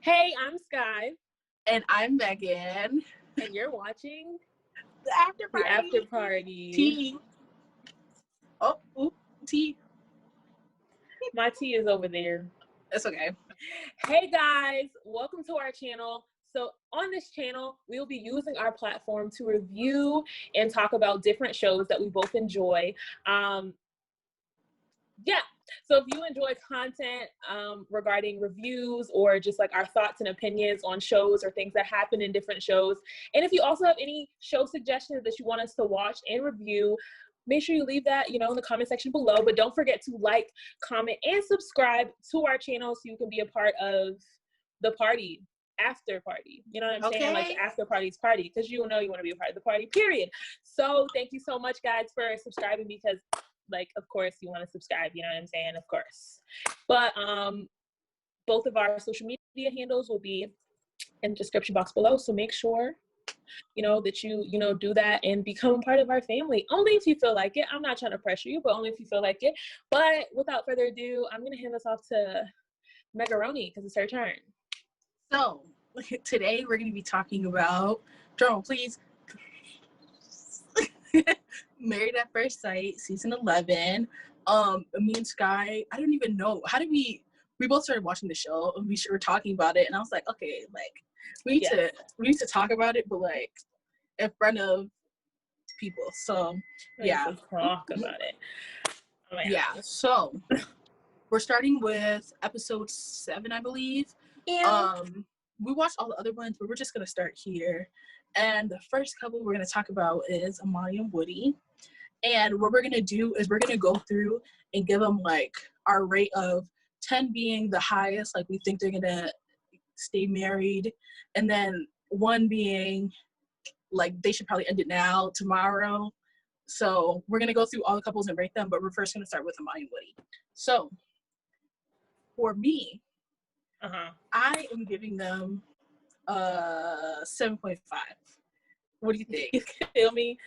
Hey, I'm Sky. And I'm Megan. And you're watching The After Party. The After Party. Tea. Oh, ooh, tea. My tea is over there. That's okay. Hey guys, welcome to our channel. So on this channel, we'll be using our platform to review and talk about different shows that we both enjoy. So if you enjoy content regarding reviews or just like our thoughts and opinions on shows or things that happen in different shows, and if you also have any show suggestions that you want us to watch and review, make sure you leave that, in the comment section below. But don't forget to like, comment, and subscribe to our channel so you can be a part of the party. After party, you know what I'm saying? Like the after party's party, because you want to be a part of the party, period. So thank you so much, guys, for subscribing, because of course you want to subscribe, you know what I'm saying? Of course. But both of our social media handles will be in the description box below, so make sure that you do that and become part of our family, only if you feel like it. I'm not trying to pressure you, but only if you feel like it. But without further ado, I'm gonna hand this off to Megaroni because it's her turn. So today we're gonna be talking about, drum please, Married at First Sight, season 11. Me and Sky, I don't even know, how did we both started watching the show and we were talking about it, and I was like, okay, we need to talk about it, but in front of people. So yeah, talk about it. Oh, yeah. So we're starting with episode 7, I believe. Yeah. We watched all the other ones, but we're just gonna start here. And the first couple we're gonna talk about is Amani and Woody. And what we're gonna do is we're gonna go through and give them our rate of 10 being the highest, we think they're gonna stay married, and then 1 being they should probably end it now, tomorrow. So we're gonna go through all the couples and rate them, but we're first gonna start with Amani and Woody. So for me, I am giving them 7.5. What do you think? You feel me?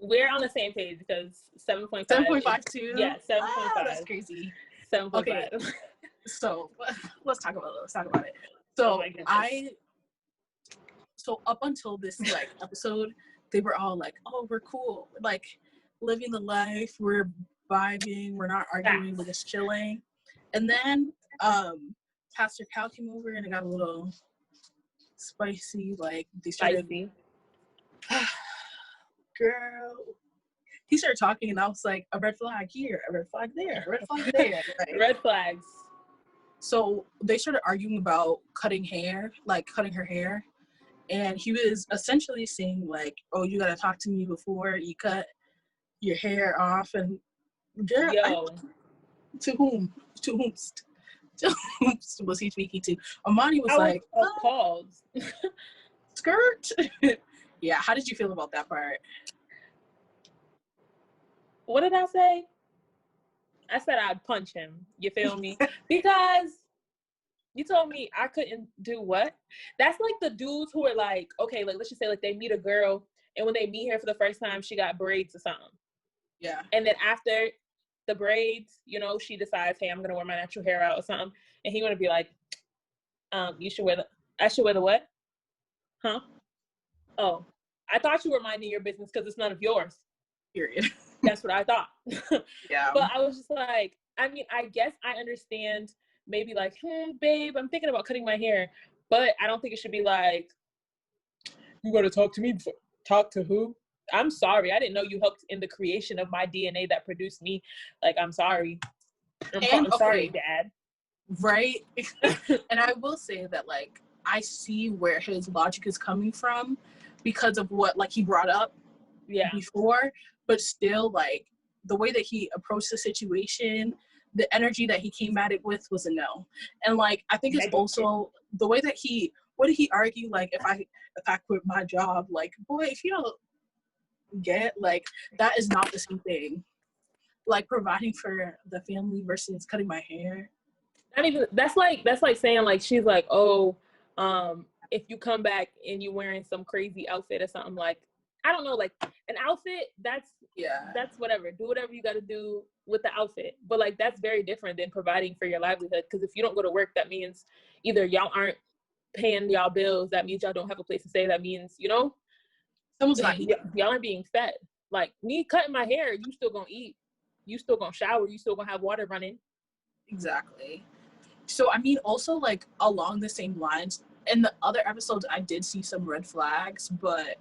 We're on the same page because 7.5. 7.5 too? Yeah, 7.5. That's crazy. 7.5. Okay. So let's talk about it. So so up until this episode, they were all oh, we're cool, living the life, we're vibing, we're not arguing, we're just chilling. And then Pastor Cal came over and it got a little spicy. They started, girl, he started talking and I was like, a red flag here, a red flag there, a red flag there. Red flags. So they started arguing about cutting her hair. And he was essentially saying oh, you gotta talk to me before you cut your hair off. And girl, to whom was he speaking to? Amani was appalled. Skirt. Yeah, how did you feel about that part? What did I say? I said I'd punch him. You feel me? Because you told me I couldn't do what? That's the dudes who are okay, let's just say they meet a girl, and when they meet her for the first time, she got braids or something. Yeah. And then after the braids, she decides, hey, I'm gonna wear my natural hair out or something, and he wanna be I should wear the what? Huh? Oh, I thought you were minding your business because it's none of yours. Period. That's what I thought. Yeah. But I was just I guess I understand maybe babe, I'm thinking about cutting my hair, but I don't think it should be you gotta talk to me before. Talk to who? I'm sorry, I didn't know you helped in the creation of my DNA that produced me. I'm sorry. I'm sorry, Dad. Right. And I will say that I see where his logic is coming from because of what he brought up before, but still the way that he approached the situation, the energy that he came at it with was a no. And I think it's also the way that what did he argue? If I quit my job, boy, if you don't get that is not the same thing. Providing for the family versus cutting my hair. Not even, that's like saying she's oh, if you come back and you're wearing some crazy outfit or something, I don't know, like an outfit, that's whatever. Do whatever you got to do with the outfit. But like, that's very different than providing for your livelihood. Because if you don't go to work, that means either y'all aren't paying y'all bills. That means y'all don't have a place to stay. That means, you know, someone's not eating. Y'all aren't being fed. Like me cutting my hair, you still gonna eat. You still gonna shower. You still gonna have water running. Exactly. So, I mean, also, like, along the same lines, in the other episodes, I did see some red flags, but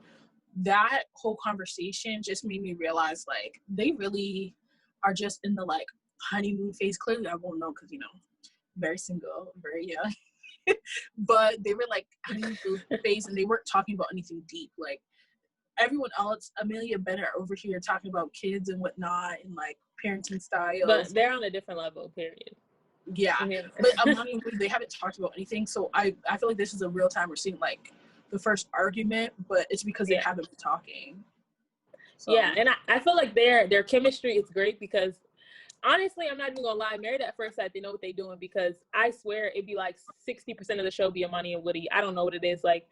that whole conversation just made me realize, like, they really are just in the, like, honeymoon phase. Clearly, I won't know because, you know, very single, very young. But they were, like, honeymoon phase, and they weren't talking about anything deep. Like, everyone else, Amelia Bennett over here talking about kids and whatnot and, like, parenting styles. But they're on a different level, period. Yeah, but Amani and Woody, they haven't talked about anything, so I feel like this is a real time we're seeing like the first argument, but it's because they haven't been talking. So. Yeah, and I feel like their chemistry is great because honestly, I'm not even gonna lie, Married at First Sight, they know what they're doing because I swear it'd be like 60% of the show be Amani and Woody. I don't know what it is like.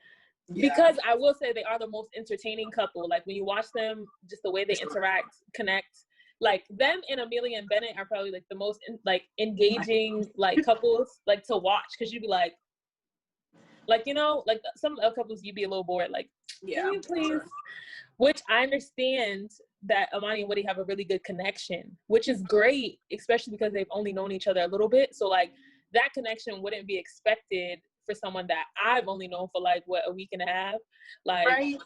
Because I will say they are the most entertaining couple. Like when you watch them, just the way they interact, connect. Like them and Amelia and Bennett are probably like the most like engaging like couples like to watch because you'd be like you know, like some other couples you'd be a little bored like, can you please? Sure. Which I understand that Amani and Woody have a really good connection, which is great, especially because they've only known each other a little bit. So like that connection wouldn't be expected for someone that I've only known for like a week and a half, like. Right.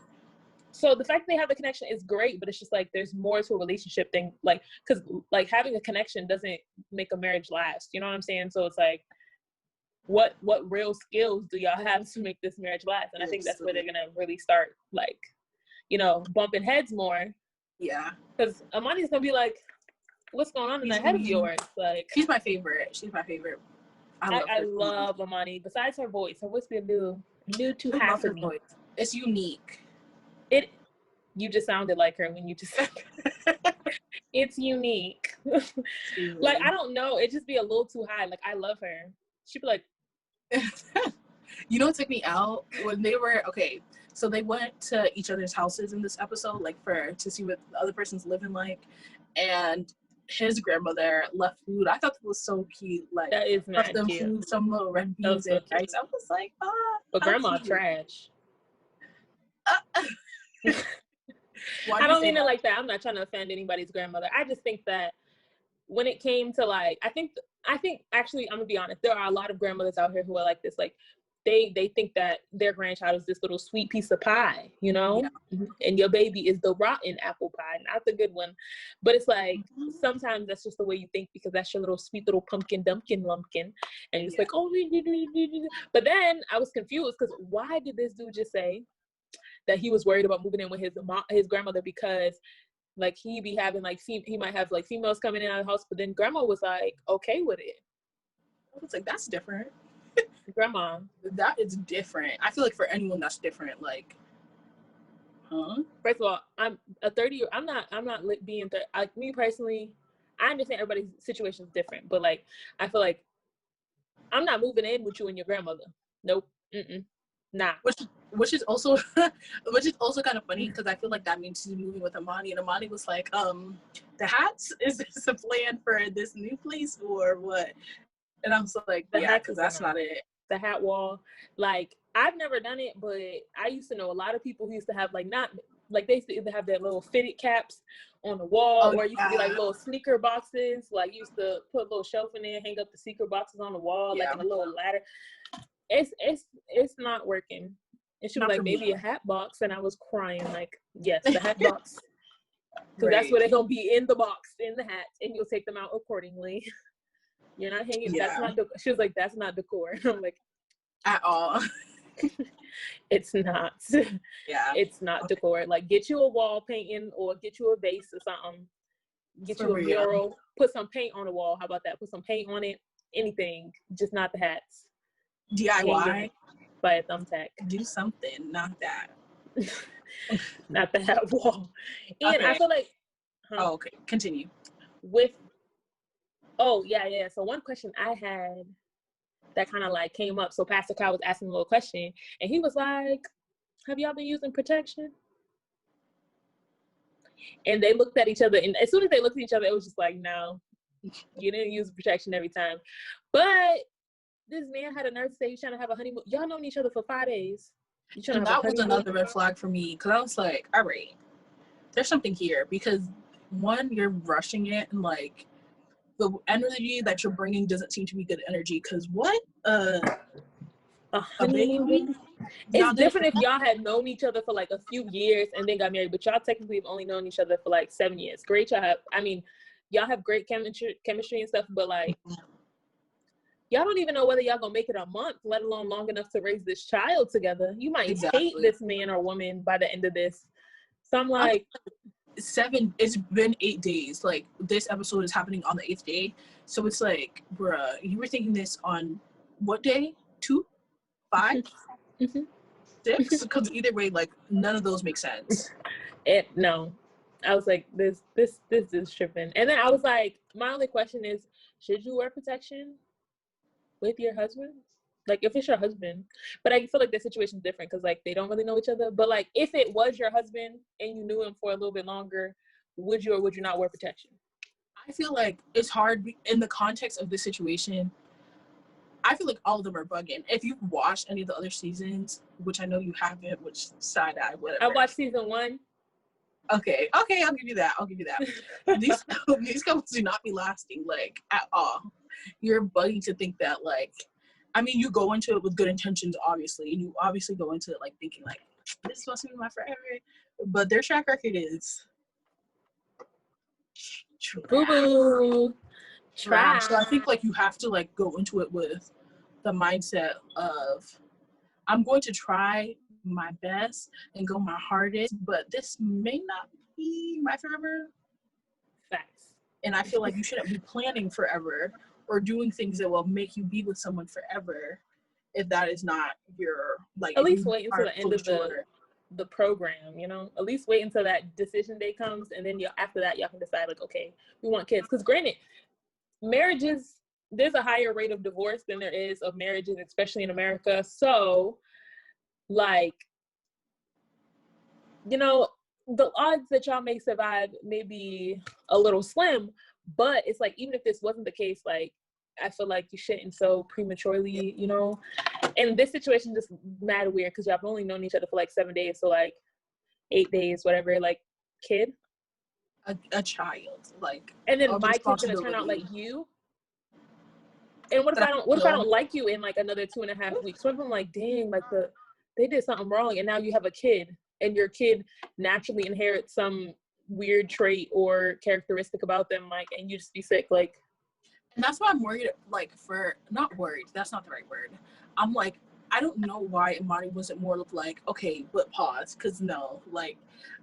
So the fact that they have the connection is great, but it's just like there's more to a relationship than like, because like having a connection doesn't make a marriage last. You know what I'm saying? So it's like, what real skills do y'all have to make this marriage last? And I think that's where they're gonna really start like, you know, bumping heads more. Yeah. Because Amani's gonna be like, what's going on in the head of yours? Like, she's my favorite. I love Amani. Besides her voice be a little too high for me. Voice. It's unique. You just sounded like her when you just said it's unique. Like, I don't know. It just be a little too high. Like, I love her. She'd be like, you know what took me out? When they were, okay, so they went to each other's houses in this episode, like, to see what the other person's living like. And his grandmother left food. I thought that was so cute. Like, that is left them cute. Food, some little red beans and rice. I was like, but grandma cute. Trash. I don't mean it like that. I'm not trying to offend anybody's grandmother. I just think that when it came to like, I think actually, I'm gonna be honest, there are a lot of grandmothers out here who are like this. Like they think that their grandchild is this little sweet piece of pie, you know, and your baby is the rotten apple pie, not the good one. But it's like sometimes that's just the way you think because that's your little sweet little pumpkin dumpkin lumpkin, and it's like, oh, but then I was confused because why did this dude just say that he was worried about moving in with his grandmother because like he be having like he might have like females coming in out of the house, but then grandma was like okay with it. I was like, that's different. Grandma, that is different. I feel like for anyone that's different, like, first of all, I'm a 30 I'm not being 30. Like me personally, I understand everybody's situation is different, but like I feel like I'm not moving in with you and your grandmother. Nope. Nah. Which is also kind of funny because I feel like that means she's moving with Amani, and Amani was like, the hats, is this a plan for this new place or what? And I was like, because that's not it. The hat wall, like I've never done it, but I used to know a lot of people who used to have like not like they used to either have their little fitted caps on the wall or it used to be like little sneaker boxes. Like you used to put a little shelf in there, hang up the sneaker boxes on the wall, like in a little ladder. It's not working. And she was like, maybe a hat box. And I was crying, like, yes, the hat box. Because that's where they're going to be, in the box, in the hat. And you'll take them out accordingly. You're not hanging. That's not she was like, that's not decor. I'm like, at all. It's not. Yeah. It's not decor. Like, get you a wall painting or get you a vase or something. Get you a mural. Put some paint on the wall. How about that? Put some paint on it. Anything. Just not the hats. DIY. By a thumbtack. Do something, not that. Not the hat wall. And I feel like okay, continue. So one question I had that kind of like came up, so Pastor Kyle was asking a little question and he was like, have y'all been using protection? And they looked at each other, and as soon as they looked at each other, it was just like, no, you didn't use protection every time. But this man had a nerve to say he's trying to have a honeymoon. Y'all known each other for 5 days. And that was another red flag for me, because I was like, all right, there's something here, because one, you're rushing it, and like the energy that you're bringing doesn't seem to be good energy. Because what a baby. It's different if y'all had known each other for like a few years and then got married, but y'all technically have only known each other for like 7 years. Great, y'all have great chemistry and stuff, but like y'all don't even know whether y'all gonna make it a month, let alone long enough to raise this child together. You might hate this man or woman by the end of this. So I'm like, it's been 8 days. Like, this episode is happening on the 8th day. So it's like, bruh, you were thinking this on what day? 2? 5? 6? Because either way, like, none of those make sense. No. I was like, this is tripping. And then I was like, my only question is, should you wear protection with your husband? Like, if it's your husband. But I feel like the situation's different because, like, they don't really know each other. But, like, if it was your husband and you knew him for a little bit longer, would you or would you not wear protection? I feel like it's hard in the context of this situation. I feel like all of them are bugging. If you've watched any of the other seasons, which I know you haven't, which side-eye, whatever. I watched season 1. Okay, I'll give you that. These couples do not be lasting, like, at all. You're bugging to think that, like, I mean, you go into it with good intentions, obviously, and you obviously go into it, like, thinking, like, this is supposed to be my forever, but their track record is trash. So I think, like, you have to, like, go into it with the mindset of, I'm going to try my best and go my hardest, but this may not be my forever. Facts. And I feel like you shouldn't be planning forever or doing things that will make you be with someone forever if that is not your, like, at least wait until the end of the program, you know? At least wait until that decision day comes, and then after that y'all can decide, like, okay, we want kids. Because granted, marriages, there's a higher rate of divorce than there is of marriages, especially in America. So, like, you know, the odds that y'all may survive may be a little slim, but it's like, even if this wasn't the case, like, I feel like you shouldn't so prematurely, you know? And this situation just mad weird because y'all have only known each other for like 7 days, so like 8 days, whatever, like, kid? A child, like. And then my kid's gonna turn out like you? And what if I don't like you in like another 2.5 weeks? What if I'm like, dang, like they did something wrong, and now you have a kid, and your kid naturally inherits some weird trait or characteristic about them, like, and you just be sick, like. And that's why I'm worried, like, not worried, that's not the right word. I'm like, I don't know why Amani wasn't more like, okay, but pause, because no, like,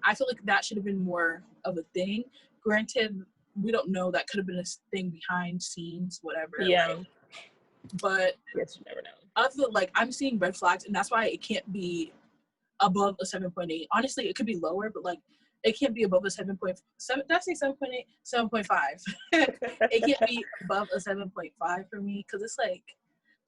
I feel like that should have been more of a thing. Granted, we don't know, that could have been a thing behind scenes, whatever. Yeah. Like, but yes, you never know. I feel like I'm seeing red flags, and that's why it can't be above a 7.8. Honestly, it could be lower, but like, it can't be above a 7.7. Did I say 7.8? 7.5. It can't be above a 7.5 for me, because it's like,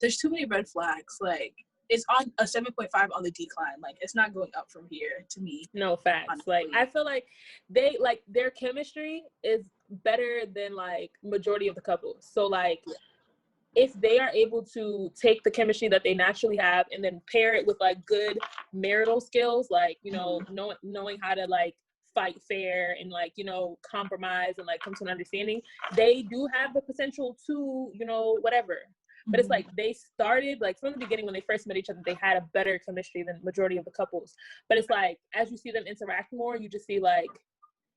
there's too many red flags. Like, it's on a 7.5 on the decline. Like, it's not going up from here to me. No, facts. Honestly. Like, I feel like their chemistry is better than like majority of the couples. So like, if they are able to take the chemistry that they naturally have and then pair it with like good marital skills, like, you know, knowing how to like fight fair and like, you know, compromise and like come to an understanding, they do have the potential to, you know, whatever. But it's like, they started like from the beginning when they first met each other, they had a better chemistry than majority of the couples. But it's like, as you see them interact more, you just see like,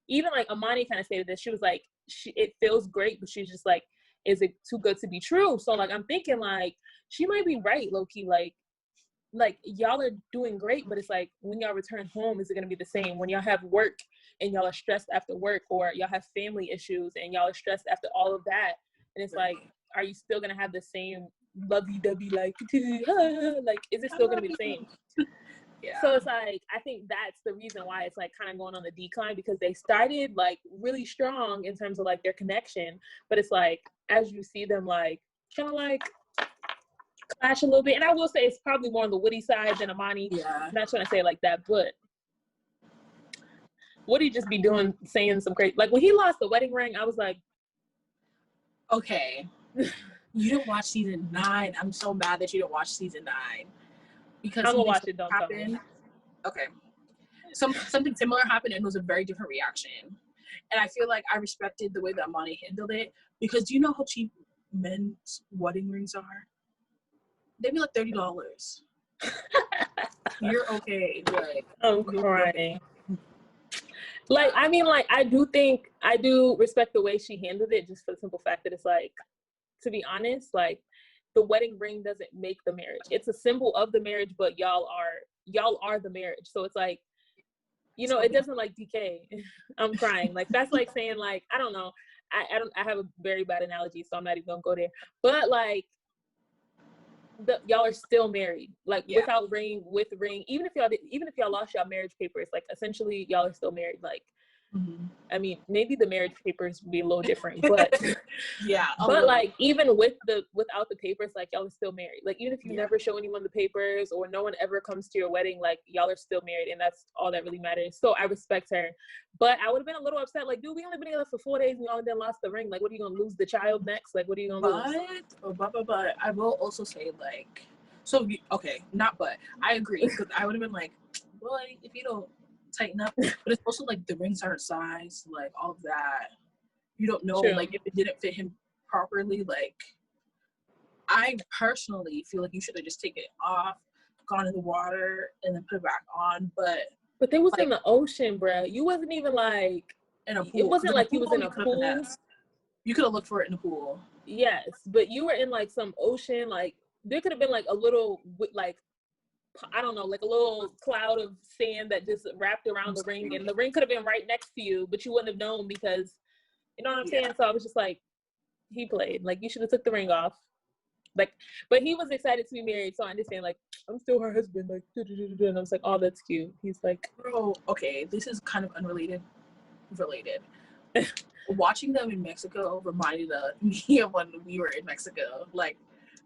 even like Amani kind of stated this, she was like, it feels great, but she's just like, is it too good to be true? So like, I'm thinking like, she might be right, low-key, like y'all are doing great, but it's like, when y'all return home, is it going to be the same? When y'all have work and y'all are stressed after work, or y'all have family issues and y'all are stressed after all of that, and it's like, are you still going to have the same lovey-dovey, like, like, is it still going to be the same? Yeah. So it's like, I think that's the reason why it's like kind of going on the decline, because they started like really strong in terms of like their connection, but it's like, as you see them like kind of like clash a little bit, and I will say it's probably more on the Woody side than Amani. Yeah. I'm not trying to say it like that, but Woody just be doing, saying some crazy, like when he lost the wedding ring, I was like, okay, you didn't watch season 9. I'm so mad that you didn't watch season 9 because I'm gonna watch it. Don't tell me. Okay, something similar happened and it was a very different reaction, and I feel like I respected the way that Amani handled it because do you know how cheap men's wedding rings are? They'd be like $30. You're okay. Like, I'm crying. Like, I mean, like, I do respect the way she handled it, just for the simple fact that it's like, to be honest, like, the wedding ring doesn't make the marriage. It's a symbol of the marriage, but y'all are the marriage. So it's like, you know, it doesn't like decay. I'm crying. Like, that's like saying, like, I don't know. I have a very bad analogy, so I'm not even gonna go there. But like, y'all are still married, like without ring, with ring. Even if y'all lost y'all marriage papers, like essentially y'all are still married. Like, I mean, maybe the marriage papers would be a little different, but but like even without the papers, like y'all are still married. Like even if you never show anyone the papers or no one ever comes to your wedding, like y'all are still married, and that's all that really matters. So I respect her, but I would have been a little upset. Like, dude, we only been together for 4 days and y'all then lost the ring. Like, what are you gonna lose the child next? Like, what are you gonna lose? But I will also say, like, so okay, not but I agree because I would have been like, boy, if you don't tighten up, but it's also like the rings aren't sized, like all of that. You don't know, like if it didn't fit him properly. Like, I personally feel like you should have just taken it off, gone in the water, and then put it back on. But they was like, in the ocean, bro. You wasn't even like in a pool. It wasn't like you was in a pool. You could have looked for it in the pool. Yes, but you were in like some ocean. Like there could have been like a little, like, I don't know, like a little cloud of sand that just wrapped around the ring, and the ring could have been right next to you, but you wouldn't have known because, you know what I'm saying? So I was just like, he played. Like, you should have took the ring off. Like, but he was excited to be married, so I understand, like, I'm still her husband, like, and I was like, oh, that's cute. He's like, bro, okay, this is kind of related. Watching them in Mexico reminded me of when we were in Mexico. Like,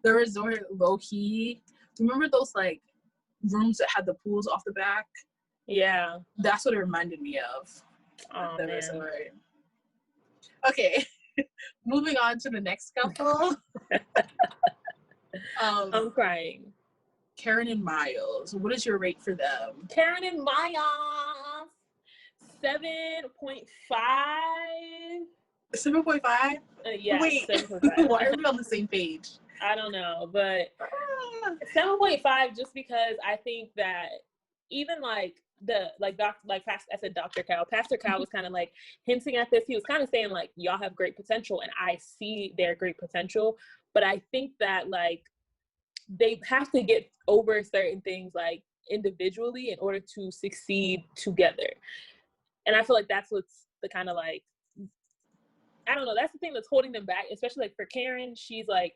the resort, low-key, remember those, like, rooms that had the pools off the back? Yeah. That's what it reminded me of. Oh, man. Resort. Okay. Moving on to the next couple. I'm crying. Karen and Miles. What is your rate for them? Karen and Miles. 7.5. 7.5? Yeah. Wait. 7.5. Why are we on the same page? I don't know, but 7.5 just because I think that even like Dr. Cal, Pastor Cal was kind of like hinting at this. He was kind of saying like, y'all have great potential, and I see their great potential, but I think that like they have to get over certain things like individually in order to succeed together. And I feel like that's what's the kind of like, I don't know, that's the thing that's holding them back, especially like for Karen. She's like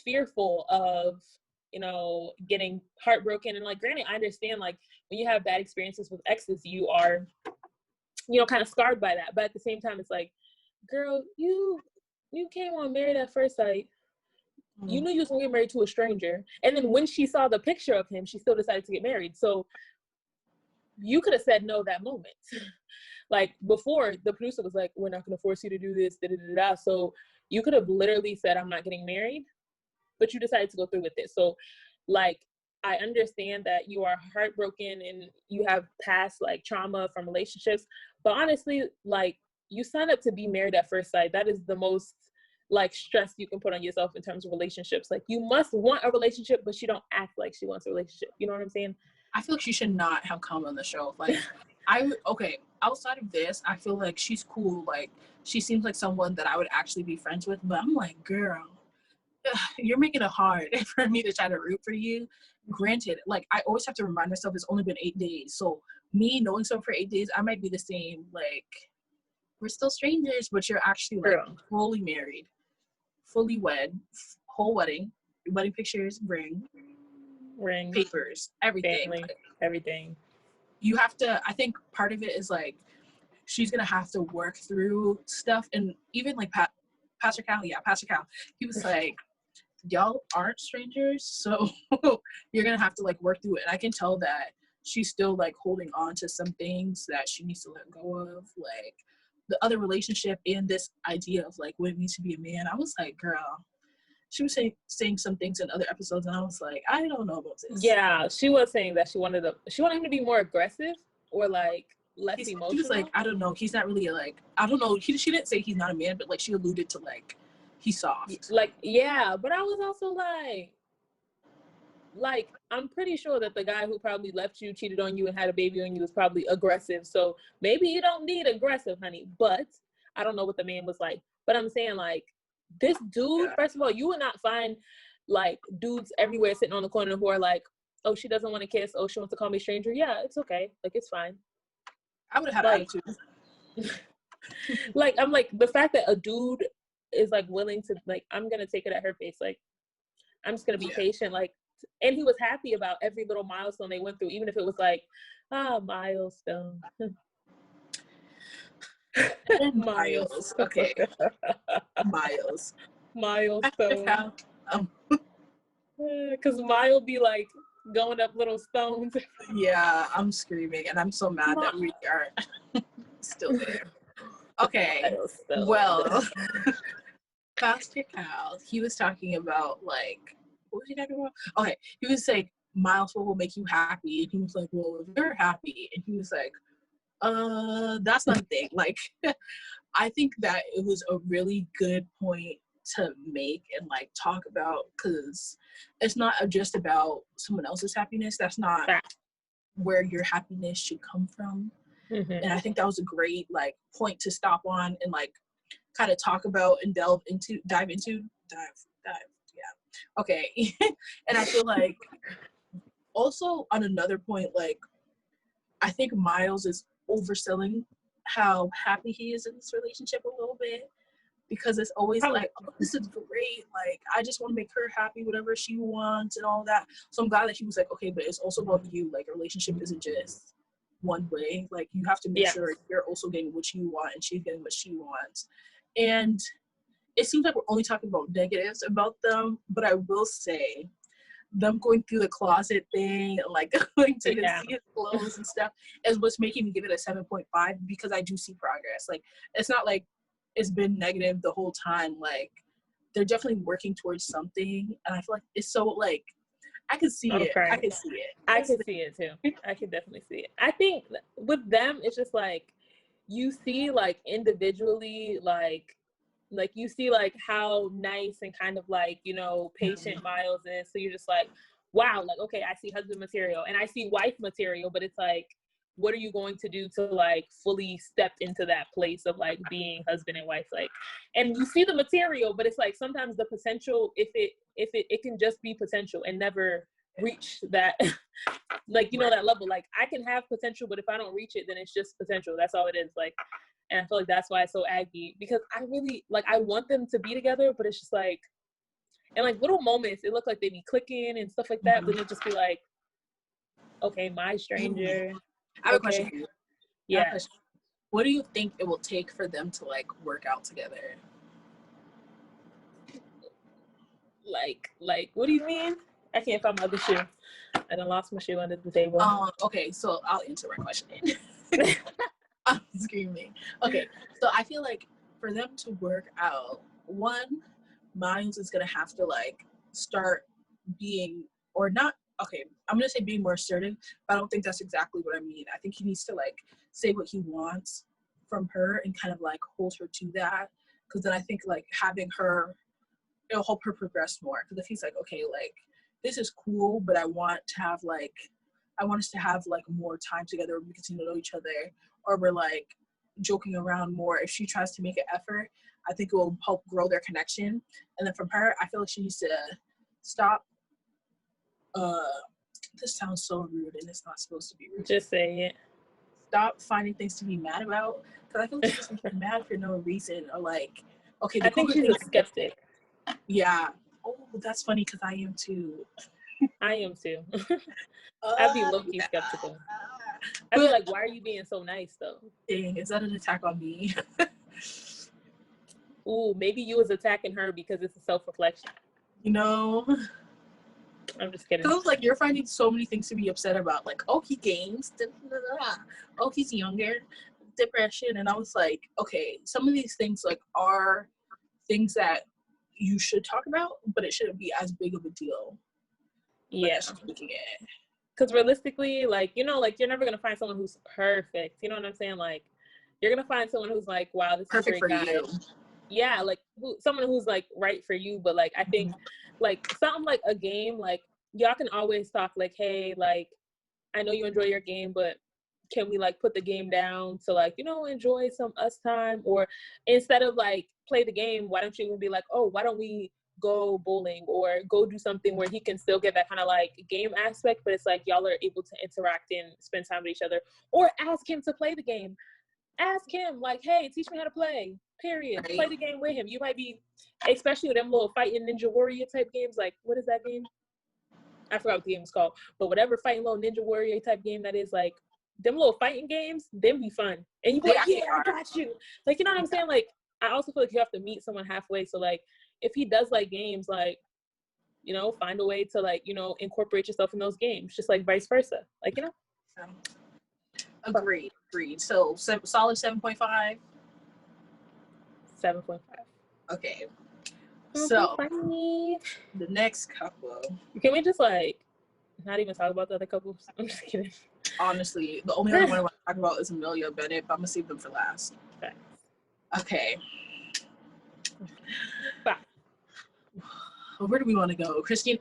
fearful of, you know, getting heartbroken. And like, granted, I understand like when you have bad experiences with exes, you are, you know, kind of scarred by that. But at the same time, it's like, girl, you came on Married at First Sight. You knew you was gonna get married to a stranger. And then when she saw the picture of him, she still decided to get married. So you could have said no that moment. Like before, the producer was like, we're not going to force you to do this, da-da-da-da. So you could have literally said, I'm not getting married, but you decided to go through with it. So like, I understand that you are heartbroken and you have past like trauma from relationships, but honestly, like you signed up to be married at first sight. That is the most like stress you can put on yourself in terms of relationships. Like you must want a relationship, but she don't act like she wants a relationship. You know what I'm saying? I feel like she should not have come on the show. Like, outside of this, I feel like she's cool. Like, she seems like someone that I would actually be friends with. But I'm like, girl, you're making it hard for me to try to root for you. Granted, like, I always have to remind myself it's only been 8 days. So me knowing someone for 8 days, I might be the same. Like, we're still strangers, but you're actually like fully married, fully wed, whole wedding pictures, ring, papers, everything. Family, everything. You have to, I think part of it is like, she's going to have to work through stuff. And even like Pastor Cal, he was like, y'all aren't strangers. So you're going to have to like work through it. And I can tell that she's still like holding on to some things that she needs to let go of, like the other relationship and this idea of like what it means to be a man. I was like, girl, she was saying some things in other episodes, and I was like, I don't know about this. Yeah, she was saying that she wanted him to be more aggressive or like less emotional. She was like, I don't know, he's not really like, I don't know. She didn't say he's not a man, but like she alluded to like he's soft. Like, yeah, but I was also like I'm pretty sure that the guy who probably left you, cheated on you, and had a baby on you is probably aggressive. So maybe you don't need aggressive, honey. But I don't know what the man was like. But I'm saying, like, this dude, first of all, you would not find like dudes everywhere sitting on the corner who are like, oh, she doesn't want to kiss. Oh, she wants to call me stranger. Yeah, it's okay. Like, it's fine. I would have had attitude. Like, I'm like, the fact that a dude is like willing to, like, I'm gonna take it at her face. Like, I'm just gonna be patient. Like, and he was happy about every little milestone they went through, even if it was like, milestone. Miles. Okay. Miles. Milestone. Because Mile be like going up little stones. Yeah, I'm screaming, and I'm so mad that we are still there. Okay. Well, Pastor Cal, he was talking about like, what was he talking about? Okay, he was like, Miles, what will make you happy? And he was like, well, if you're happy. And he was like, that's not a thing. Like, I think that it was a really good point to make and like talk about, because it's not just about someone else's happiness. That's not where your happiness should come from. Mm-hmm. And I think that was a great like point to stop on and like kind of talk about and dive into. Yeah. Okay. And I feel like also on another point, like, I think Miles is overselling how happy he is in this relationship a little bit, because it's always like, oh, this is great, like I just want to make her happy, whatever she wants and all that. So I'm glad that he was like, okay, but it's also about you. Like, a relationship isn't just one way. Like, you have to make sure you're also getting what you want and she's getting what she wants. And it seems like we're only talking about negatives about them, but I will say them going through the closet thing, like going to see his clothes and stuff, is what's making me give it a 7.5, because I do see progress. Like, it's not like it's been negative the whole time. Like, they're definitely working towards something, and I feel like it's so like, I can see it. I can see it. I can see it too. I can definitely see it. I think with them, it's just like, you see like individually, like you see like how nice and kind of like, you know, patient Miles is. So you're just like, wow, like, okay, I see husband material and I see wife material, but it's like, what are you going to do to like fully step into that place of like being husband and wife? Like, and you see the material, but it's like sometimes the potential, if it can just be potential and never reach that like, you know, that level. Like, I can have potential, but if I don't reach it, then it's just potential. That's all it is. Like, and I feel like that's why it's so aggy, because I really like, I want them to be together, but it's just like, and like little moments, it looked like they be clicking and stuff like that, but it'd just be like, okay, my stranger. I have a question for you. Yeah. What do you think it will take for them to like work out together? Like, what do you mean? I can't find my other shoe. I done lost my shoe under the table. Okay, so I'll answer my question. I'm screaming. Okay, so I feel like for them to work out, one, Miles is gonna have to like start being, or not, okay, I'm gonna say being more assertive, but I don't think that's exactly what I mean. I think he needs to like say what he wants from her and kind of like hold her to that, because then I think like having her, it'll help her progress more. Because if he's like, okay, like, this is cool, but I want us to have like more time together, we continue to know each other, or we're like joking around more. If she tries to make an effort, I think it will help grow their connection. And then from her, I feel like she needs to stop, this sounds so rude and it's not supposed to be rude. Just say it. Stop finding things to be mad about, because I feel like she's just mad for no reason, or like, okay, I think she's a skeptic. Yeah. Oh, that's funny, because I am too. I am too. I'd be low-key skeptical. I'd be like, why are you being so nice though? Dang, is that an attack on me? Ooh, maybe you was attacking her because it's a self-reflection. You know? I'm just kidding. So it's like you're finding so many things to be upset about. Like, oh, he games. Da, da, da, da. Oh, he's younger. Depression. And I was like, okay, some of these things like are things that you should talk about, but it shouldn't be as big of a deal. Yeah. Because realistically, like, you know, like you're never gonna find someone who's perfect. You know what I'm saying? Like, you're gonna find someone who's like, wow, this perfect is a great for guy. you. Yeah, like someone who's like right for you. But like, I think like something like a game, like y'all can always talk like, hey, like I know you enjoy your game, but can we like put the game down to like, you know, enjoy some us time? Or instead of like play the game, why don't you even be like, oh, why don't we go bowling or go do something where he can still get that kind of like game aspect, but it's like y'all are able to interact and spend time with each other. Or ask him to play the game. Ask him like, hey, teach me how to play, period. Right. Play the game with him. You might be, especially with them little fighting Ninja Warrior type games, like what is that game? I forgot what the game is called, but whatever fighting little Ninja Warrior type game that is, like them little fighting games, them be fun. And you be like, yeah, I got you. Like, you know what I'm saying? Like, I also feel like you have to meet someone halfway. So like, if he does like games, like, you know, find a way to like, you know, incorporate yourself in those games, just like vice versa. Like, you know. Agreed. So solid 7.5. 7.5. Okay. So 7.5. the next couple. Can we just like not even talk about the other couples? I'm just kidding. Honestly, the only other one I want to talk about is Amelia Bennett, but I'm gonna save them for last. Okay. Bye. Where do we want to go? Christina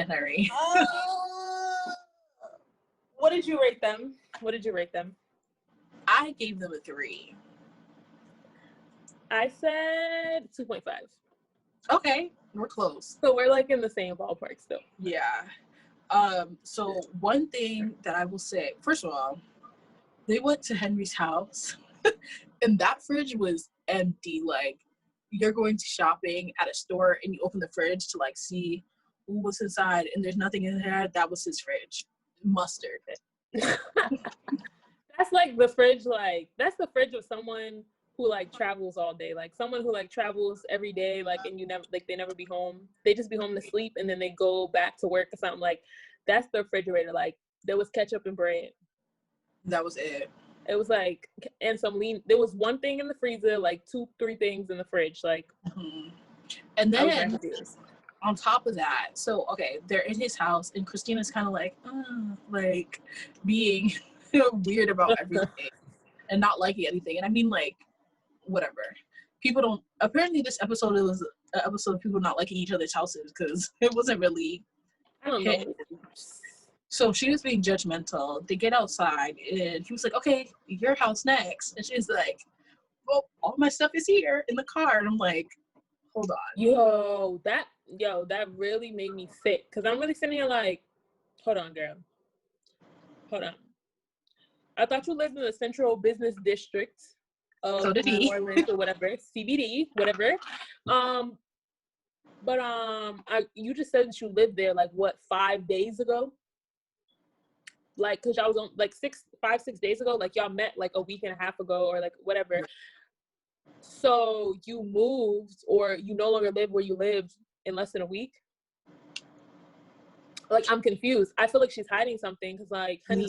Henry. What did you rate them? I gave them a 3. I said 2.5. Okay, we're close. So we're like in the same ballpark still. Yeah. So one thing that I will say, first of all, they went to Henry's house and that fridge was empty. Like, you're going to shopping at a store and you open the fridge to like see what's inside and there's nothing in there. That was his fridge. Mustard. That's like the fridge, like that's the fridge of someone who like travels all day, like someone who like travels every day, like, and you never, like, they never be home, they just be home to sleep and then they go back to work or something. Like, that's the refrigerator. Like, there was ketchup and bread, that was it. It was like, and some lean, there was one thing in the freezer, like 2-3 things in the fridge, like. And then on top of that, so okay, they're in his house and Christina's kind of like being weird about everything and not liking anything. And I mean, like, whatever. People don't, apparently this episode was an episode of people not liking each other's houses because it wasn't really, I don't know. So she was being judgmental. They get outside and he was like, okay, your house next. And she's like, well, all my stuff is here in the car. And I'm like, hold on. Yo, that really made me sick. Cause I'm really sitting here like, hold on, girl. Hold on. I thought you lived in the Central Business District of New Orleans or whatever, CBD, whatever. But you just said that you lived there like what, 5 days ago? Like, cause y'all was on like 5-6 days ago. Like, y'all met like a week and a half ago or like whatever. So you moved, or you no longer live where you lived in less than a week? Like, I'm confused. I feel like she's hiding something. Cause like, honey,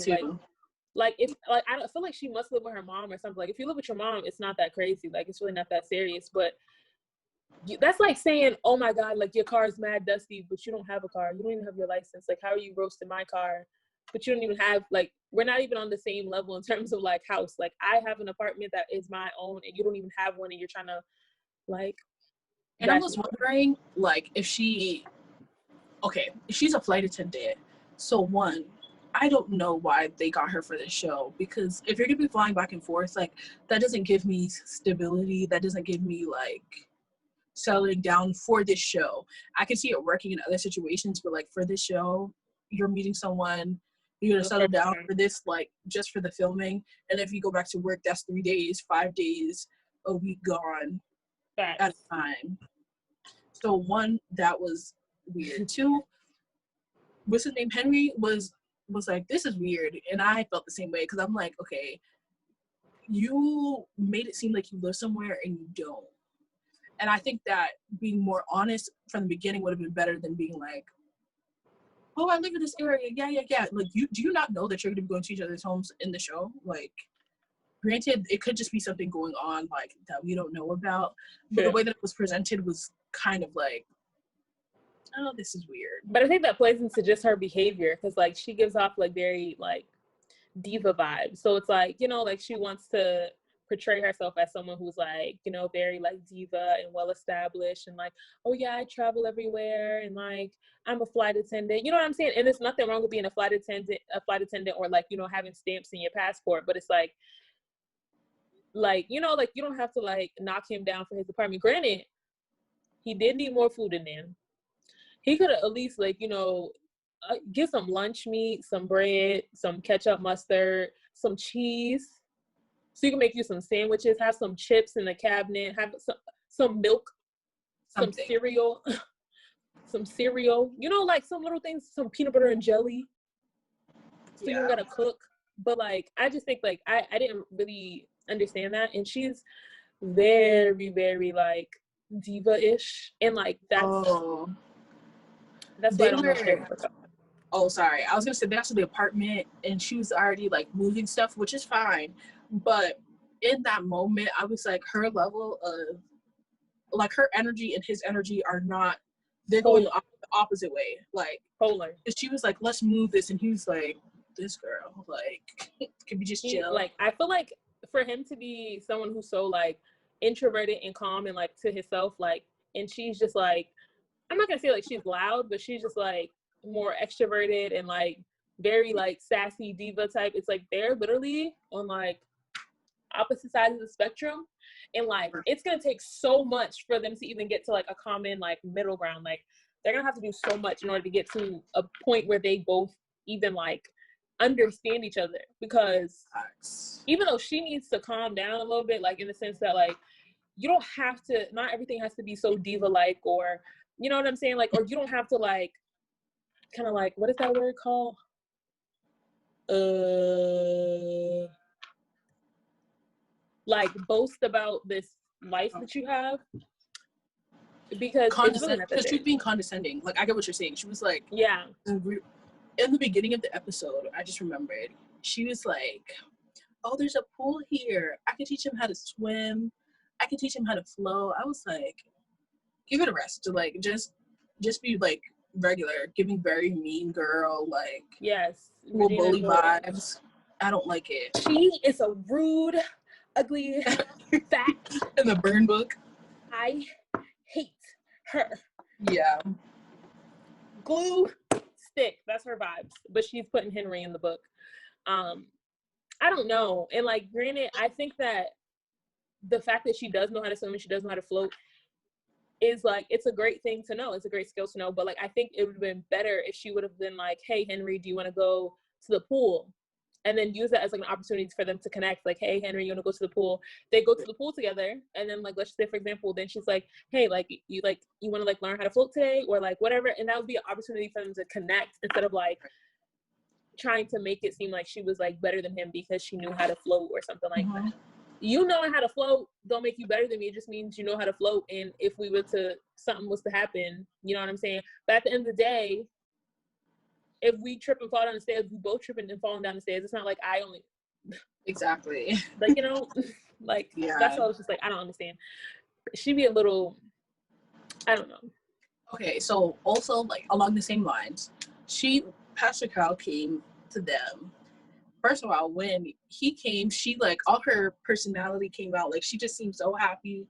like if like, I don't feel like she must live with her mom or something. Like, if you live with your mom, it's not that crazy. Like, it's really not that serious. But that's like saying, oh my God, like your car's mad dusty, but you don't have a car. You don't even have your license. Like, how are you roasting my car? But you don't even have, like, we're not even on the same level in terms of like house. Like, I have an apartment that is my own and you don't even have one, and you're trying to like. And I was wondering, like, if she's a flight attendant. So one, I don't know why they got her for this show, because if you're gonna be flying back and forth, like, that doesn't give me stability. That doesn't give me like settling down for this show. I can see it working in other situations, but like for this show, you're meeting someone, you're gonna settle down for this, like, just for the filming, and if you go back to work, that's 3 days, 5 days, a week gone at a time. So one, that was weird. Two, what's his name, Henry was like, this is weird, and I felt the same way, because I'm like, okay, you made it seem like you live somewhere and you don't. And I think that being more honest from the beginning would have been better than being like, oh, I live in this area. Yeah. Like, do you not know that you're going to be going to each other's homes in the show? Like, granted, it could just be something going on, like, that we don't know about. But the way that it was presented was kind of like, oh, this is weird. But I think that plays into just her behavior, because, like, she gives off, like, very, like, diva vibes. So it's like, you know, like, she wants to portray herself as someone who's, like, you know, very, like, diva and well established, and like, oh yeah, I travel everywhere, and like, I'm a flight attendant, you know what I'm saying? And there's nothing wrong with being a flight attendant, or like, you know, having stamps in your passport, but it's like, you know, like, you don't have to like knock him down for his apartment. Granted, he did need more food in there. He could have at least, like, you know, get some lunch meat, some bread, some ketchup, mustard, some cheese, so you can make you some sandwiches, have some chips in the cabinet, have some milk, some cereal, you know, like some little things, some peanut butter and jelly, so you don't gotta cook. But like, I just think, like, I didn't really understand that, and she's very, very, like, diva-ish, and like, that's why I don't know. Oh, sorry. I was gonna say, that's the apartment, and she was already like moving stuff, which is fine. But in that moment, I was like, her level of, like, her energy and his energy are not, they're going the opposite way. Like, polar. She was like, let's move this, and he was like, this girl, like, can we just chill? Like, I feel like for him to be someone who's so, like, introverted and calm and, like, to himself, like, and she's just like, I'm not gonna say like she's loud, but she's just like more extroverted and like very like sassy diva type. It's like they're literally on like opposite sides of the spectrum, and like it's gonna take so much for them to even get to like a common like middle ground. Like, they're gonna have to do so much in order to get to a point where they both even like understand each other, because even though she needs to calm down a little bit, like in the sense that like you don't have to, not everything has to be so diva like, or you know what I'm saying, like, or you don't have to like kind of like, what is that word called, like boast about this life that you have, because it's really not that she's being condescending. Like, I get what you're saying. She was like, yeah, in the beginning of the episode, I just remembered, she was like, oh, there's a pool here, I can teach him how to swim, I can teach him how to flow. I was like, give it a rest. To like just be like regular, giving very mean girl, like, yes, bully vibes. I don't like it. She is a rude, ugly, fat in the burn book. I hate her. Yeah. Glue stick. That's her vibes. But she's putting Henry in the book. I don't know. And like, granted, I think that the fact that she does know how to swim and she does know how to float is like, it's a great thing to know. It's a great skill to know. But like, I think it would have been better if she would have been like, hey, Henry, do you want to go to the pool? And then use that as like an opportunity for them to connect. Like, hey, Henry, you want to go to the pool? They go to the pool together. And then like, let's say, for example, then she's like, hey, like, you want to like learn how to float today, or like whatever. And that would be an opportunity for them to connect, instead of like trying to make it seem like she was like better than him because she knew how to float or something like that. You knowing how to float don't make you better than me. It just means you know how to float. And if we were to, something was to happen, you know what I'm saying? But at the end of the day, if we trip and fall down the stairs, we both tripping and falling down the stairs. It's not like I only. Exactly. Like, you know, like, yeah. That's why I was just like, I don't understand. She'd be a little, I don't know. Okay, so also like along the same lines, Pastor Kyle came to them. First of all, when he came, she like, all her personality came out. Like, she just seemed so happy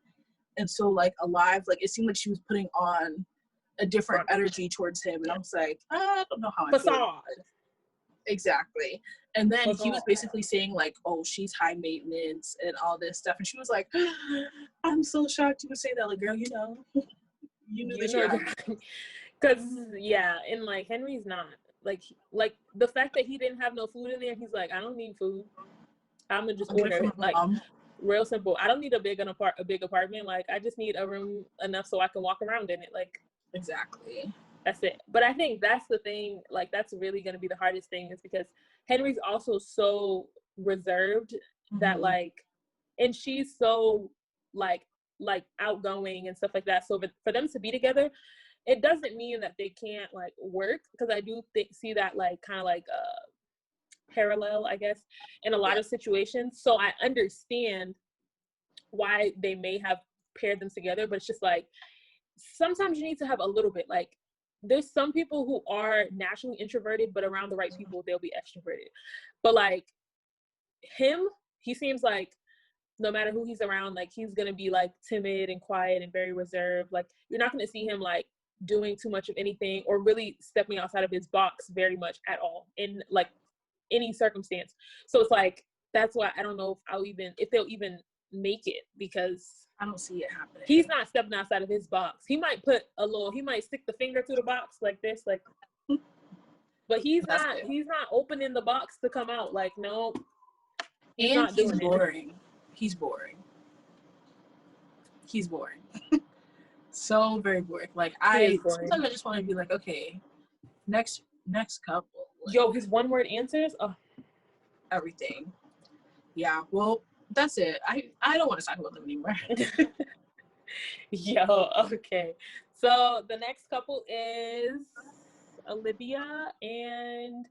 and so like alive. Like, it seemed like she was putting on a different energy towards him. And I was like, I don't know how I feel. Exactly. And then he was basically saying like, oh, she's high maintenance and all this stuff. And she was like, I'm so shocked you would say that. Like, girl, you know that you're because yeah, and like Henry's not. Like the fact that he didn't have no food in there, he's like, I don't need food. I'm gonna just order it. Like, real simple. I don't need a big apartment. Like, I just need a room enough so I can walk around in it. Like, exactly. That's it. But I think that's the thing. Like, that's really gonna be the hardest thing, is because Henry's also so reserved that like, and she's so like outgoing and stuff like that. So for them to be together, it doesn't mean that they can't like work, because I do see that like kind of like parallel, I guess, in a lot of situations. So I understand why they may have paired them together, but it's just like sometimes you need to have a little bit, like there's some people who are naturally introverted, but around the right people they'll be extroverted. But like him, he seems like no matter who he's around, like he's gonna be like timid and quiet and very reserved. Like you're not gonna see him like doing too much of anything or really stepping outside of his box very much at all in like any circumstance. So it's like, that's why I don't know if they'll even make it, because I don't see it happening. He's not stepping outside of his box. He might stick the finger through the box like this, like, but he's not opening the box to come out. Like, no, he's not doing it. Boring. He's boring. So very boring. Like sometimes I just want to be like, okay, next couple. Like, yo, his one word answers, everything. Yeah, well, that's it. I don't want to talk about them anymore. Yo, okay. So the next couple is Olivia and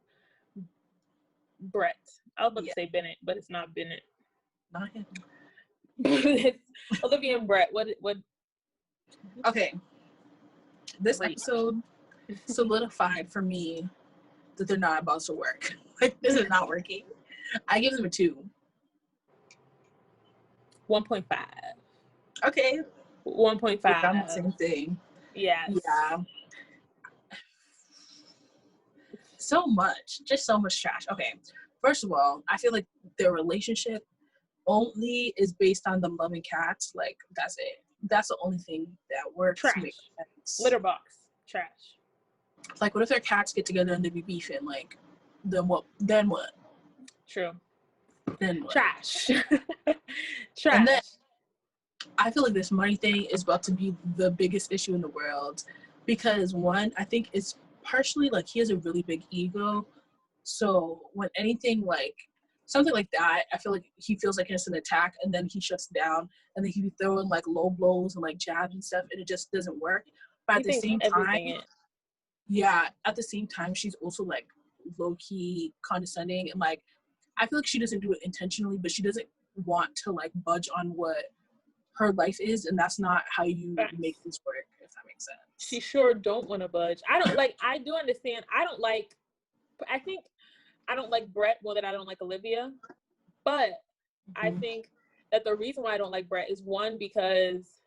Brett. I was about to say Bennett, but it's not Bennett. Not him. It's Olivia and Brett. What? Okay. This episode solidified for me that they're not about to work. Like, this is not working. I give them a 2. 1.5. Okay. 1.5. I'm the same thing. Yes. Yeah. So much trash. Okay. First of all, I feel like their relationship only is based on them loving cats. Like, that's it. That's the only thing that works. Trash. Litter box. Trash. Like, what if their cats get together and they be beefing? Like, then what? True. Then what? Trash. Trash. And then I feel like this money thing is about to be the biggest issue in the world, because one, I think it's partially like he has a really big ego. So when anything like something like that, I feel like he feels like it's an attack, and then he shuts down, and then he be throwing like low blows and like jabs and stuff, and it just doesn't work. But at the same time, she's also like low key condescending, and like I feel like she doesn't do it intentionally, but she doesn't want to like budge on what her life is, and that's not how you make this work, if that makes sense. She sure don't want to budge. I do understand. I think I don't like Brett more than I don't like Olivia, but I think that the reason why I don't like Brett is, one, because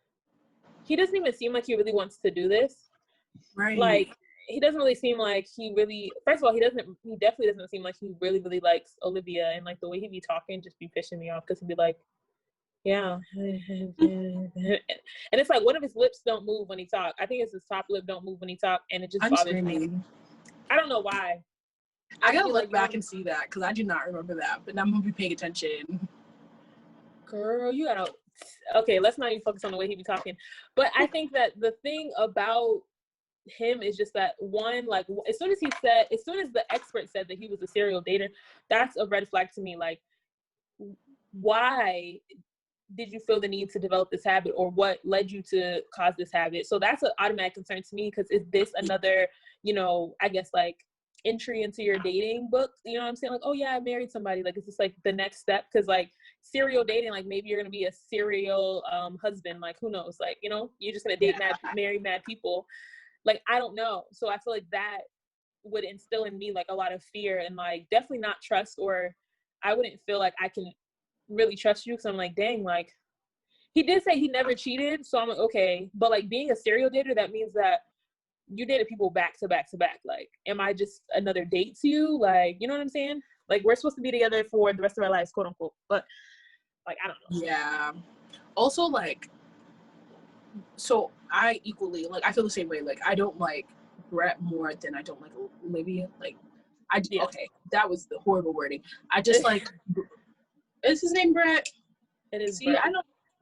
he doesn't even seem like he really wants to do this. Right. Like, he doesn't really seem like he really, first of all, he definitely doesn't seem like he really, really likes Olivia, and like the way he be talking just be pissing me off, because he'd be like, yeah. And it's like, one of his lips don't move when he talk. I think it's his top lip don't move when he talk, and it just bothers me. I don't know why. I gotta look back and see that, because I do not remember that, but I'm gonna be paying attention. Girl, you gotta, okay, let's not even focus on the way he be talking. But I think that the thing about him is just that, one, like, as soon as the expert said that he was a serial dater, that's a red flag to me. Like, why did you feel the need to develop this habit, or what led you to cause this habit? So that's an automatic concern to me, because is this another, I guess, like, entry into your dating book? You know what I'm saying? Like, oh yeah, I married somebody. Like, is this like the next step? Because like serial dating, like maybe you're gonna be a serial husband. Like, who knows? Like, you're just gonna date marry mad people. Like, I don't know. So I feel like that would instill in me like a lot of fear, and like definitely not trust, or I wouldn't feel like I can really trust you, because I'm like, dang, like, he did say he never cheated, so I'm like, okay, but like being a serial dater, that means that you dated people back to back to back. Like, am I just another date to you? Like, you know what I'm saying? Like, we're supposed to be together for the rest of our lives, quote unquote, but like, I don't know. Yeah. Also, like, so I equally, like, I feel the same way. Like, I don't like Brett more than I don't like Olivia. Like, okay, that was the horrible wording. I just like, is his name Brett? It is. See, Brett.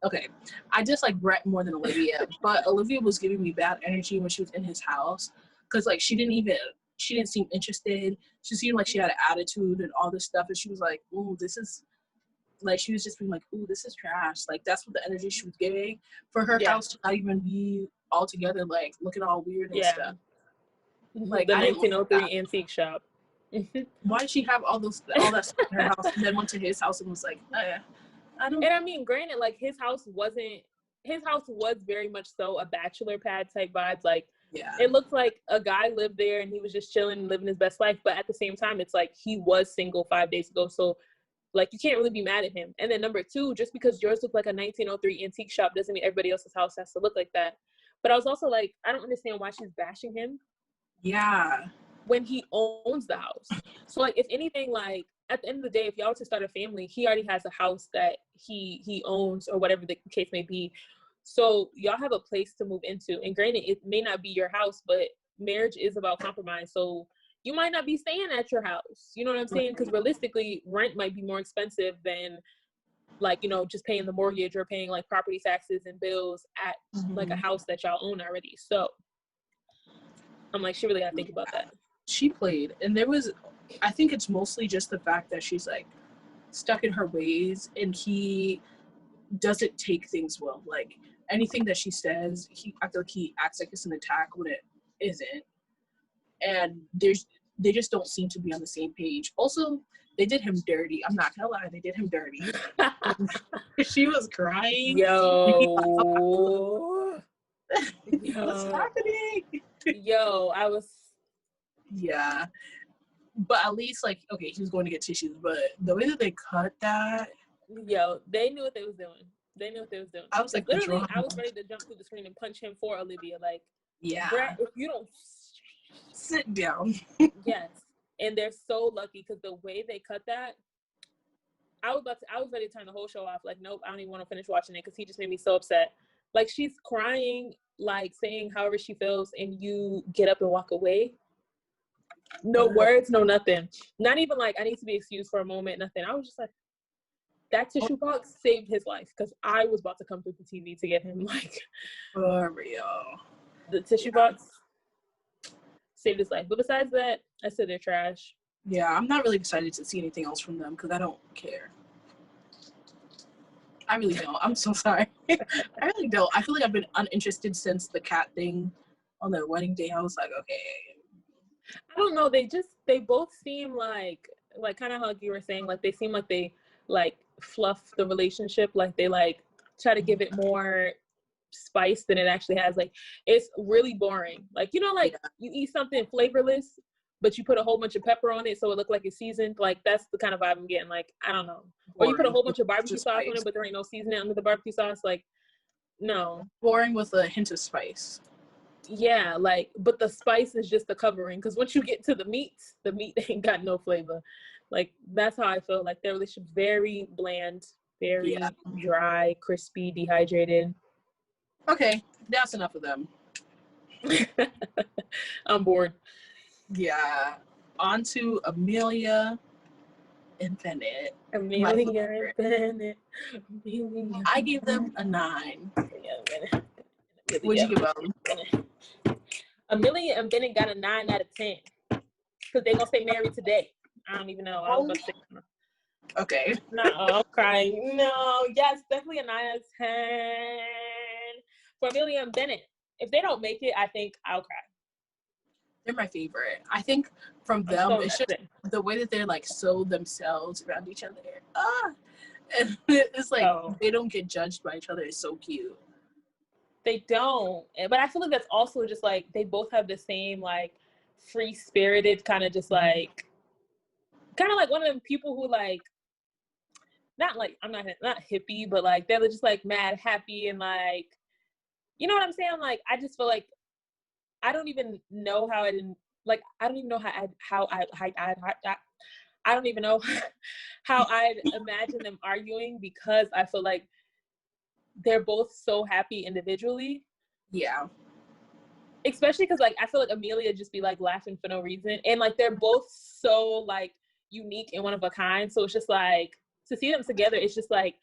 Okay, I just like Brett more than Olivia, but Olivia was giving me bad energy when she was in his house, because like she didn't seem interested. She seemed like she had an attitude and all this stuff, and she was like, ooh, this is, like, she was just being like, ooh, this is trash. Like, that's what the energy she was giving. For her house to not even be all together, like looking all weird and stuff. Like the I didn't like 1903 antique shop. Why did she have all that stuff in her house and then went to his house and was like, oh, yeah, I don't. And I mean, granted, like his house was very much so a bachelor pad type vibes. Like, it looked like a guy lived there and he was just chilling and living his best life. But at the same time, it's like he was single 5 days ago. So like, you can't really be mad at him. And then number two, just because yours looked like a 1903 antique shop doesn't mean everybody else's house has to look like that. But I was also like, I don't understand why she's bashing him. Yeah. When he owns the house. So like, if anything, like at the end of the day, if y'all were to start a family, he already has a house that he owns or whatever the case may be. So y'all have a place to move into. And granted, it may not be your house, but marriage is about compromise. So you might not be staying at your house. You know what I'm saying? Because realistically, rent might be more expensive than like, you know, just paying the mortgage or paying like property taxes and bills at like a house that y'all own already. So I'm like, she really got to think about that. She played, and I think it's mostly just the fact that she's like stuck in her ways and he doesn't take things well. Like anything that she says, I feel like he acts like it's an attack when it isn't. And they just don't seem to be on the same page. Also, they did him dirty. I'm not gonna lie, they did him dirty. She was crying. Yo. What's happening? Yo, I was. Yeah. But at least, like, okay, he was going to get tissues, but the way that they cut that. Yo, they knew what they was doing. I was like, literally, I was ready to jump through the screen and punch him for Olivia. Like, yeah. Brett, if you don't sit down. Yes. And they're so lucky because the way they cut that, I was ready to turn the whole show off. Like, nope, I don't even want to finish watching it because he just made me so upset. Like, she's crying, like saying however she feels, and you get up and walk away. No words, no nothing. Not even like I need to be excused for a moment, nothing. I was just like, that tissue box saved his life because I was about to come through the TV to get him. Like, for real. The tissue box saved his life. But besides that, I said they're trash. Yeah, I'm not really excited to see anything else from them because I don't care. I really don't. I'm so sorry. I really don't. I feel like I've been uninterested since the cat thing on their wedding day. I was like, okay. I don't know. They both seem like kind of how you were saying, like they seem like they like fluff the relationship. Like they like try to give it more spice than it actually has. Like it's really boring. Like, you know, like you eat something flavorless, but you put a whole bunch of pepper on it so it look like it's seasoned. Like that's the kind of vibe I'm getting. Like, I don't know. Boring. Or you put a whole bunch of barbecue sauce on it, but there ain't no seasoning under the barbecue sauce. Like, no. Boring with a hint of spice. Yeah, like, but the spice is just the covering. Because once you get to the meat ain't got no flavor. Like, that's how I feel. Like, their relationship very bland, very dry, crispy, dehydrated. Okay, that's enough of them. I'm bored. Yeah. On to Amelia and Bennett. Amelia and Bennett. I gave them a 9. What'd you give them? Amelia and Bennett got a 9 out of 10. Because they're going to stay married today. I don't even know. I was about to say. Okay. No, I'm crying. No, yes, definitely a 9 out of 10. For Amelia and Bennett. If they don't make it, I think I'll cry. They're my favorite. I think from them, it's just the way that they're like so themselves around each other. And it's like they don't get judged by each other. It's so cute. They don't. But I feel like that's also just like they both have the same like free-spirited kind of just like one of them people who like not like not hippie, but like they're just like mad happy and like, you know what I'm saying? Like I just feel like I don't even know how I don't even know how I'd imagine them arguing because I feel like they're both so happy individually. Yeah. Especially because like I feel like Amelia just be like laughing for no reason. And like they're both so like unique and one of a kind. So it's just like to see them together, it's just like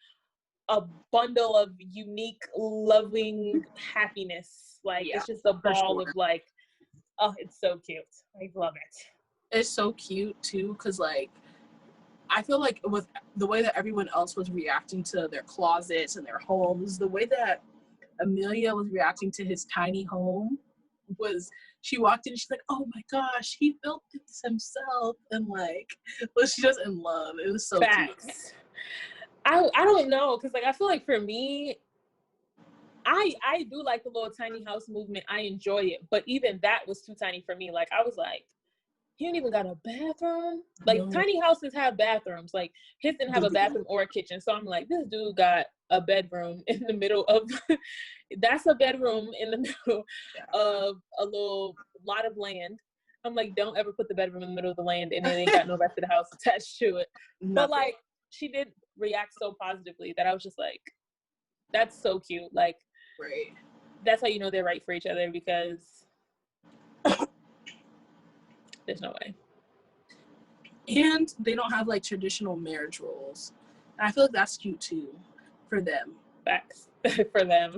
a bundle of unique, loving happiness. Like it's just a ball of like, oh, it's so cute. I love it. It's so cute too, because like I feel like with the way that everyone else was reacting to their closets and their homes, the way that Amelia was reacting to his tiny home. She walked in and she's like, oh my gosh, he built this himself, and like was just in love. It was so Facts. cute. I don't know, because like I feel like for me, I do like the little tiny house movement. I enjoy it, but even that was too tiny for me. Like I was like, he ain't even got a bathroom. Like tiny houses have bathrooms. Like his didn't have a bathroom or a kitchen. So I'm like, this dude got a bedroom in the middle of that's a bedroom in the middle of a little lot of land. I'm like, don't ever put the bedroom in the middle of the land and it ain't got no rest of the house attached to it. Nothing. But like she did react so positively that I was just like, that's so cute. Like right. That's how you know they're right for each other, because there's no way. And they don't have like traditional marriage roles. And I feel like that's cute too for them. Facts. For them.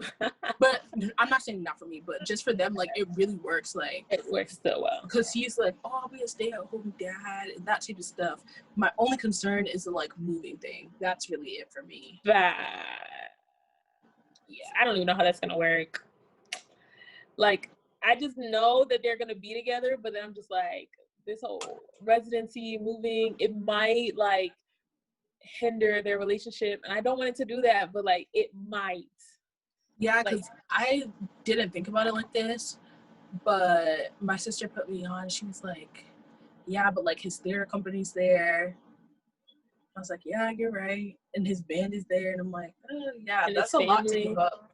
But I'm not saying not for me, but just for them, like it really works. Like it works so well. Because he's like, oh, I'll be a stay-at-home dad and that type of stuff. My only concern is the like moving thing. That's really it for me. Yeah. I don't even know how that's gonna work. Like, I just know that they're gonna be together, but then I'm just like, this whole residency moving, it might like hinder their relationship, and I don't want it to do that, but like it might. Yeah, because I didn't think about it like this, but my sister put me on. She was like, yeah, but like his theater company's there. I was like, yeah, you're right. And his band is there. And I'm like, oh, yeah, and that's a lot to give up.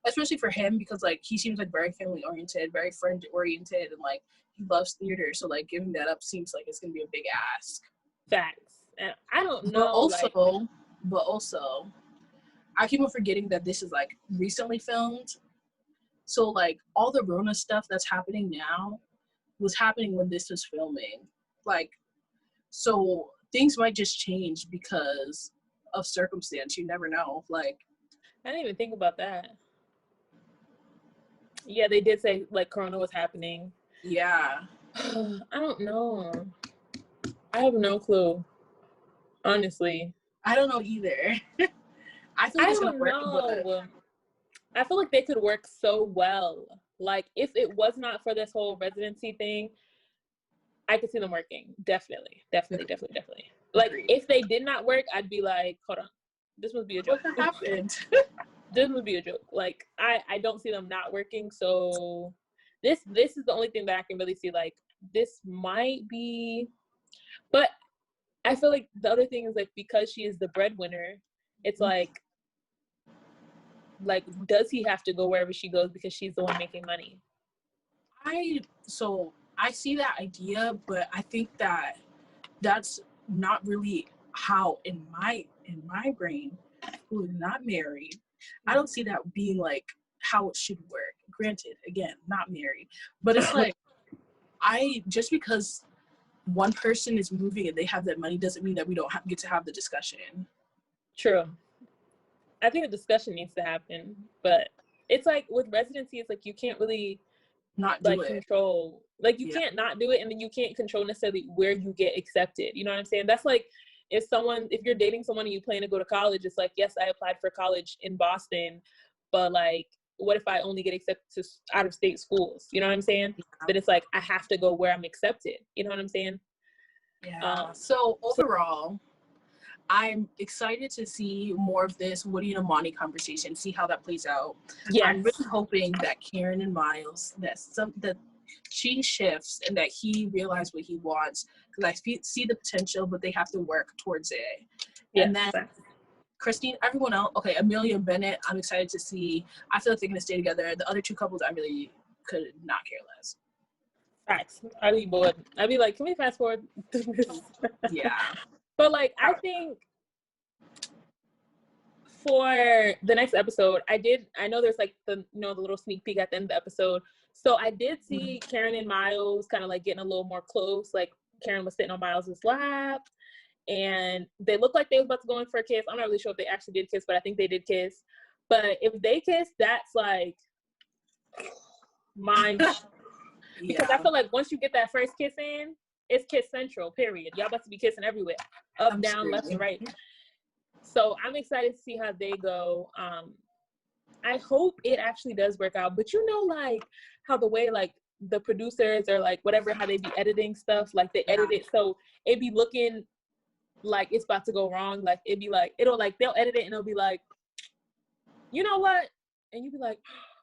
Especially for him, because like he seems like very family oriented, very friend oriented, and like he loves theater. So like giving that up seems like it's gonna be a big ask. Facts. And I don't know. But also, I keep on forgetting that this is like recently filmed. So like all the Rona stuff that's happening now was happening when this was filming. Like, so things might just change because of circumstance. You never know. Like, I didn't even think about that. Yeah, they did say like Corona was happening. Yeah. I don't know. I have no clue. Honestly. I don't know either. I feel like it's gonna work, but I feel like they could work so well. Like if it was not for this whole residency thing, I could see them working. Definitely. Like if they did not work, I'd be like, hold on, this must be a joke. What happened? This would be a joke. Like I don't see them not working. So this is the only thing that I can really see. Like this might be, but I feel like the other thing is like because she is the breadwinner, it's like does he have to go wherever she goes because she's the one making money? I see that idea, but I think that that's not really how in my brain, who is not married, I don't see that being like how it should work. Granted, again, not married, but it's like just because one person is moving and they have that money doesn't mean that we don't get to have the discussion. True. I think a discussion needs to happen, but it's like with residency, it's like you can't really not do control. Like you can't not do it, and then you can't control necessarily where you get accepted. You know what I'm saying? That's like if you're dating someone and you plan to go to college, it's like, yes, I applied for college in Boston, but like, what if I only get accepted to out of state schools? You know what I'm saying? But it's like I have to go where I'm accepted. You know what I'm saying? Yeah. So overall, I'm excited to see more of this Woody and Amani conversation, see how that plays out. Yes. I'm really hoping that Karen and Miles, that she shifts and that he realizes what he wants, because I see the potential, but they have to work towards it. Yes. And then Christine, everyone else, okay, Amelia Bennett, I'm excited to see. I feel like they're going to stay together. The other two couples, I really could not care less. Facts. I'd be bored. I'd be like, can we fast forward? Yeah. But like, I think for the next episode, I know there's like the little sneak peek at the end of the episode. So I did see Karen and Miles kind of like getting a little more close. Like Karen was sitting on Miles's lap and they looked like they was about to go in for a kiss. I'm not really sure if they actually did kiss, but I think they did kiss. But if they kiss, that's like mind. Because I feel like once you get that first kiss in, it's kiss central, period. Y'all about to be kissing everywhere. Up, down, left, and right. So I'm excited to see how they go. I hope it actually does work out. But you know, like how the way like the producers or like whatever, how they be editing stuff, like they edit it so it be looking like it's about to go wrong. Like it'd be like, it'll like, they'll edit it and it'll be like, you know what? And you'd be like,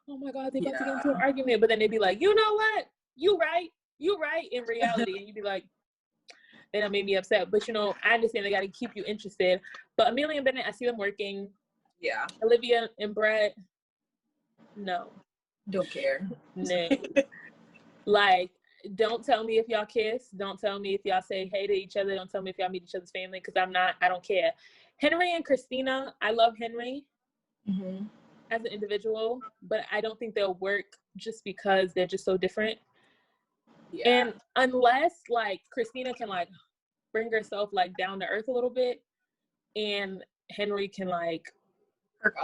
oh my God, they about to get into an argument. But then they'd be like, you know what? You right in reality. And you'd be like, they done made me upset. But you know, I understand they got to keep you interested. But Amelia and Bennett, I see them working. Yeah. Olivia and Brett, no. Don't care. No. Like, don't tell me if y'all kiss. Don't tell me if y'all say hey to each other. Don't tell me if y'all meet each other's family, because I don't care. Henry and Christina, I love Henry as an individual, but I don't think they'll work just because they're just so different. Yeah. And unless like Christina can like bring herself like down to earth a little bit, and Henry can like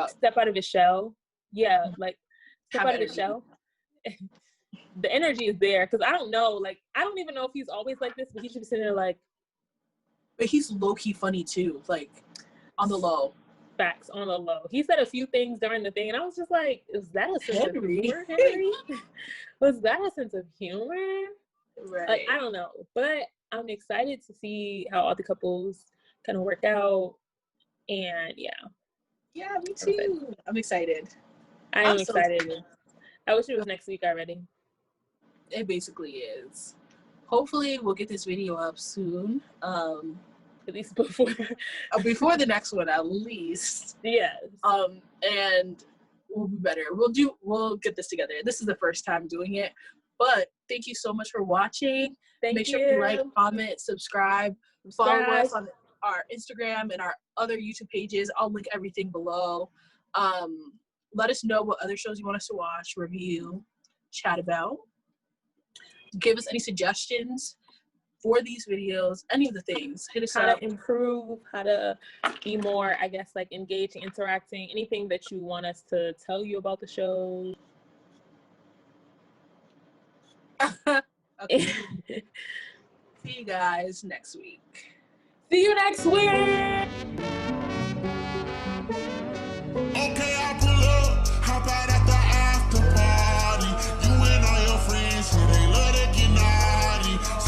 step out of his shell. Yeah, like step out of his shell. The energy is there, because I don't know, like I don't even know if he's always like this, but he should be sitting there like. But he's low-key funny too, like on the low. Facts, on the low. He said a few things during the thing, and I was just like, is that a sense of humor, Henry? Was that a sense of humor? Right. Like, I don't know, but I'm excited to see how all the couples kind of work out, and yeah. Yeah, me too. I'm excited. I am excited. I wish it was next week already. It basically is. Hopefully we'll get this video up soon. At least before the next one, at least. Yes. And we'll be better. We'll get this together. This is the first time doing it. But thank you so much for watching. Make sure you like, comment, subscribe, follow us on our Instagram and our other YouTube pages. I'll link everything below. Let us know what other shows you want us to watch, review, chat about. Give us any suggestions for these videos, any of the things. Hit us up. How to improve, how to be more, I guess, like engaging, interacting, anything that you want us to tell you about the show. Okay. See you guys next week. See you next week.